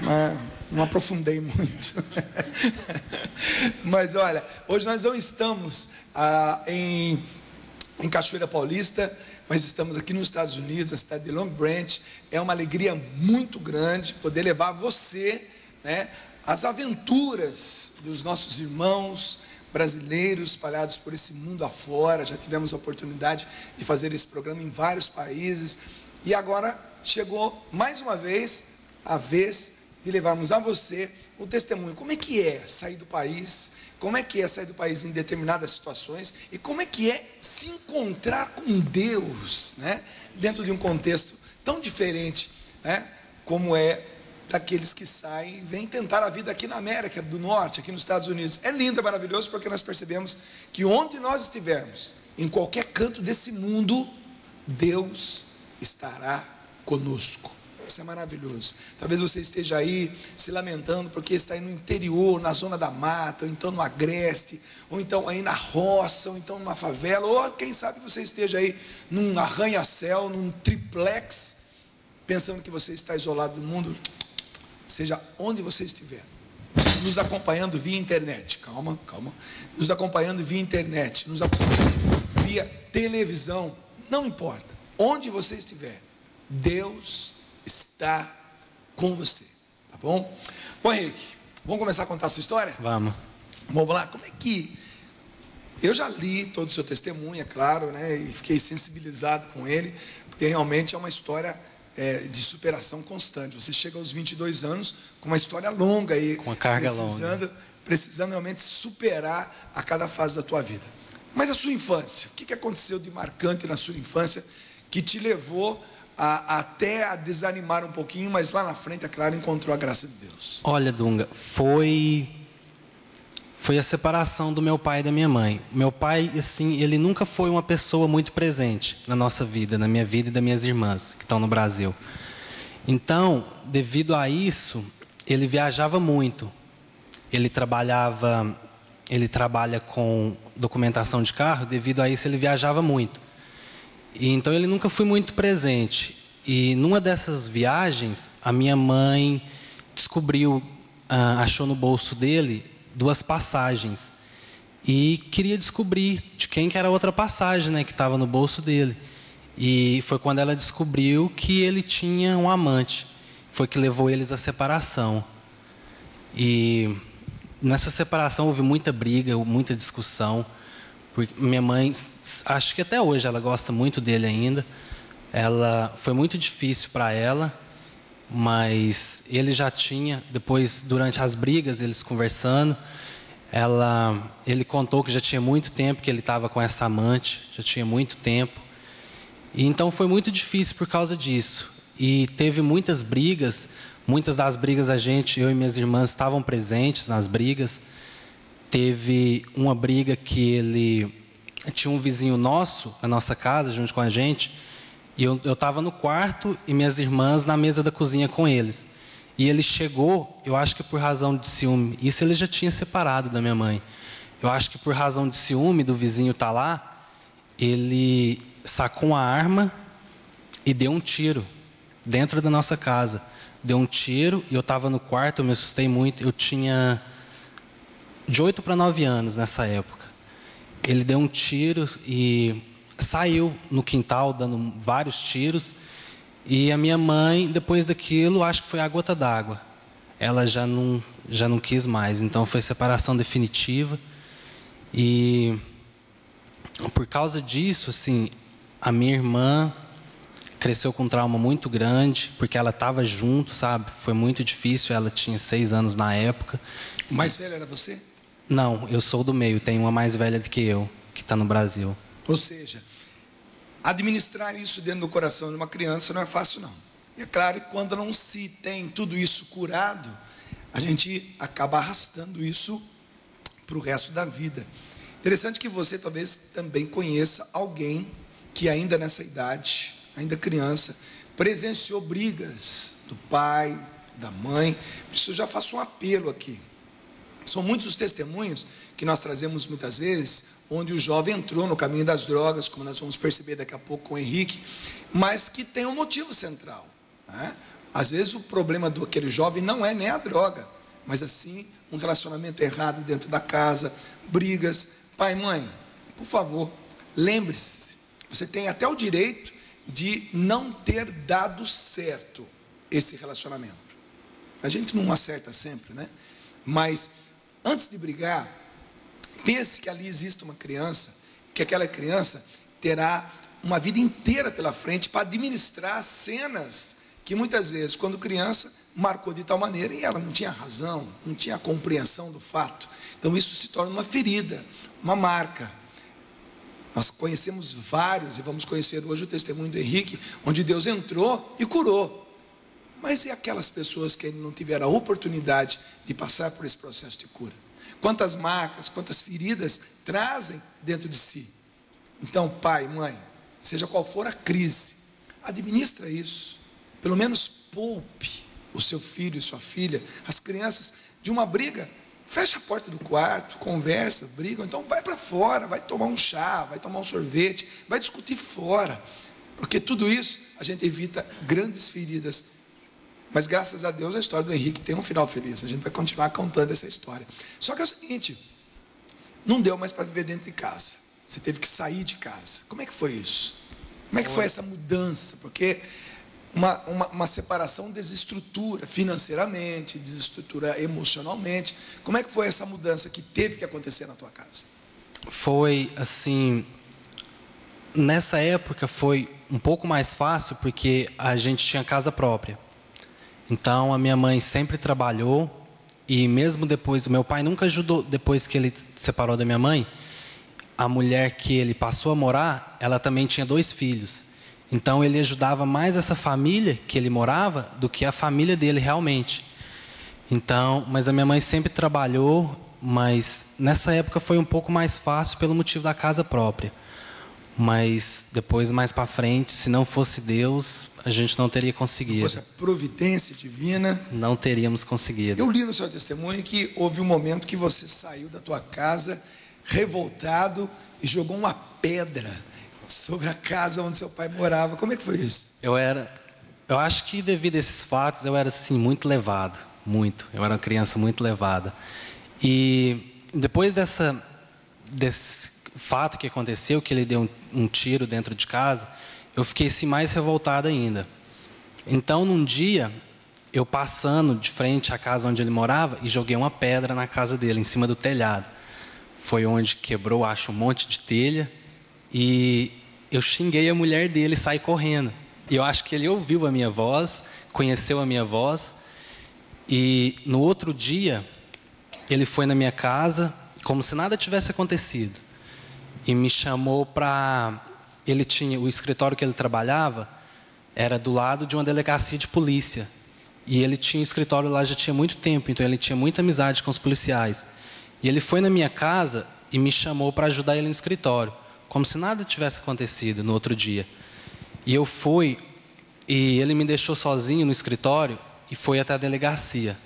mas não aprofundei muito. Mas olha, hoje nós não estamos em Cachoeira Paulista, mas estamos aqui nos Estados Unidos, na cidade de Long Branch. É uma alegria muito grande poder levar você, né, as aventuras dos nossos irmãos brasileiros espalhados por esse mundo afora. Já tivemos a oportunidade de fazer esse programa em vários países, e agora chegou mais uma vez a vez de levarmos a você o testemunho. Como é que é sair do país? Como é que é sair do país em determinadas situações? E como é que é se encontrar com Deus, né, dentro de um contexto tão diferente, né, como é daqueles que saem e vêm tentar a vida aqui na América do Norte, aqui nos Estados Unidos. É lindo, é maravilhoso, porque nós percebemos que onde nós estivermos, em qualquer canto desse mundo, Deus estará conosco. Isso é maravilhoso. Talvez você esteja aí se lamentando porque está aí no interior, na zona da mata, ou então no agreste, ou então aí na roça, ou então numa favela, ou quem sabe você esteja aí num arranha-céu, num triplex, pensando que você está isolado do mundo. Seja onde você estiver, nos acompanhando via internet, calma, nos acompanhando via internet, nos acompanhando via televisão, não importa, onde você estiver, Deus está com você, tá bom? Bom, Henrique, vamos começar a contar a sua história? Vamos lá, como é que... Eu já li todo o seu testemunho, é claro, né, e fiquei sensibilizado com ele, porque realmente é uma história de superação constante. Você chega aos 22 anos com uma história longa aí, com uma carga longa, precisando realmente superar a cada fase da tua vida. Mas a sua infância, o que aconteceu de marcante na sua infância que te levou até a desanimar um pouquinho, mas lá na frente, é claro, encontrou a graça de Deus? Olha, Dunga, foi a separação do meu pai e da minha mãe. Meu pai, assim, ele nunca foi uma pessoa muito presente na nossa vida, na minha vida e das minhas irmãs, que estão no Brasil. Então, devido a isso, ele viajava muito. Ele trabalha com documentação de carro, devido a isso ele viajava muito. E, então, ele nunca foi muito presente. E numa dessas viagens, a minha mãe descobriu, achou no bolso dele 2 passagens, e queria descobrir de quem que era a outra passagem, né, que estava no bolso dele. E foi quando ela descobriu que ele tinha um amante. Foi que levou eles à separação. E nessa separação houve muita briga, muita discussão, porque minha mãe, acho que até hoje ela gosta muito dele ainda. Foi muito difícil para ela, mas ele já tinha, depois, durante as brigas, eles conversando, ele contou que já tinha muito tempo que ele estava com essa amante, já tinha muito tempo. E então foi muito difícil por causa disso. E teve muitas brigas, muitas das brigas eu e minhas irmãs estavam presentes nas brigas. Teve uma briga que ele tinha um vizinho nosso, na nossa casa, junto com a gente, e eu estava no quarto e minhas irmãs na mesa da cozinha com eles. E ele chegou, eu acho que por razão de ciúme, isso ele já tinha separado da minha mãe. Eu acho que por razão de ciúme do vizinho estar lá, ele sacou uma arma e deu um tiro dentro da nossa casa. Deu um tiro e eu estava no quarto, eu me assustei muito. Eu tinha de 8 para 9 anos nessa época. Ele deu um tiro e saiu no quintal dando vários tiros, e a minha mãe, depois daquilo, acho que foi a gota d'água, ela já não quis mais. Então foi separação definitiva. E por causa disso, assim, a minha irmã cresceu com um trauma muito grande, porque ela estava junto, sabe? Foi muito difícil, ela tinha 6 anos na época. O mais velho era você? Não, eu sou do meio, tem uma mais velha do que eu, que está no Brasil. Ou seja, administrar isso dentro do coração de uma criança não é fácil, não. E é claro que quando não se tem tudo isso curado, a gente acaba arrastando isso para o resto da vida. Interessante que você talvez também conheça alguém que ainda nessa idade, ainda criança, presenciou brigas do pai, da mãe. Por isso eu já faço um apelo aqui. São muitos os testemunhos que nós trazemos muitas vezes, onde o jovem entrou no caminho das drogas, como nós vamos perceber daqui a pouco com o Henrique, mas que tem um motivo central, né? Às vezes o problema daquele jovem não é nem a droga, mas assim um relacionamento errado dentro da casa, brigas. Pai, mãe, por favor, lembre-se, você tem até o direito de não ter dado certo esse relacionamento. A gente não acerta sempre, né? Mas antes de brigar, pense que ali existe uma criança, que aquela criança terá uma vida inteira pela frente para administrar cenas que muitas vezes, quando criança, marcou de tal maneira e ela não tinha razão, não tinha compreensão do fato. Então isso se torna uma ferida, uma marca. Nós conhecemos vários, e vamos conhecer hoje o testemunho do Henrique, onde Deus entrou e curou. Mas e aquelas pessoas que ainda não tiveram a oportunidade de passar por esse processo de cura? Quantas marcas, quantas feridas trazem dentro de si? Então, pai, mãe, seja qual for a crise, administra isso. Pelo menos poupe o seu filho e sua filha, as crianças, de uma briga. Fecha a porta do quarto, conversa, briga, então vai para fora, vai tomar um chá, vai tomar um sorvete, vai discutir fora, porque tudo isso a gente evita grandes feridas. Mas graças a Deus a história do Henrique tem um final feliz, a gente vai continuar contando essa história. Só que é o seguinte, não deu mais para viver dentro de casa, você teve que sair de casa. Como é que foi isso? Como é que foi essa mudança? Porque uma separação desestrutura financeiramente, desestrutura emocionalmente. Como é que foi essa mudança que teve que acontecer na tua casa? Foi assim, nessa época foi um pouco mais fácil porque a gente tinha casa própria. Então a minha mãe sempre trabalhou e mesmo depois, o meu pai nunca ajudou, depois que ele separou da minha mãe, a mulher que ele passou a morar, ela também tinha 2 filhos. Então ele ajudava mais essa família que ele morava do que a família dele realmente. Então, mas a minha mãe sempre trabalhou, mas nessa época foi um pouco mais fácil pelo motivo da casa própria. Mas depois, mais para frente, se não fosse Deus, a gente não teria conseguido. Se fosse a providência divina, não teríamos conseguido. Eu li no seu testemunho que houve um momento que você saiu da tua casa revoltado e jogou uma pedra sobre a casa onde seu pai morava. Como é que foi isso? Eu acho que devido a esses fatos, eu era assim, muito levado, muito. Eu era uma criança muito levada. E depois desse fato que aconteceu, que ele deu um tiro dentro de casa, eu fiquei assim, mais revoltado ainda. Então, num dia, eu passando de frente à casa onde ele morava e joguei uma pedra na casa dele, em cima do telhado. Foi onde quebrou, acho, um monte de telha. E eu xinguei a mulher dele e saí correndo. E eu acho que ele ouviu a minha voz, conheceu a minha voz. E no outro dia, ele foi na minha casa, como se nada tivesse acontecido. E me chamou para... Ele tinha... O escritório que ele trabalhava era do lado de uma delegacia de polícia. E ele tinha escritório lá já tinha muito tempo, então ele tinha muita amizade com os policiais. E ele foi na minha casa e me chamou para ajudar ele no escritório, como se nada tivesse acontecido no outro dia. E eu fui, e ele me deixou sozinho no escritório e foi até a delegacia.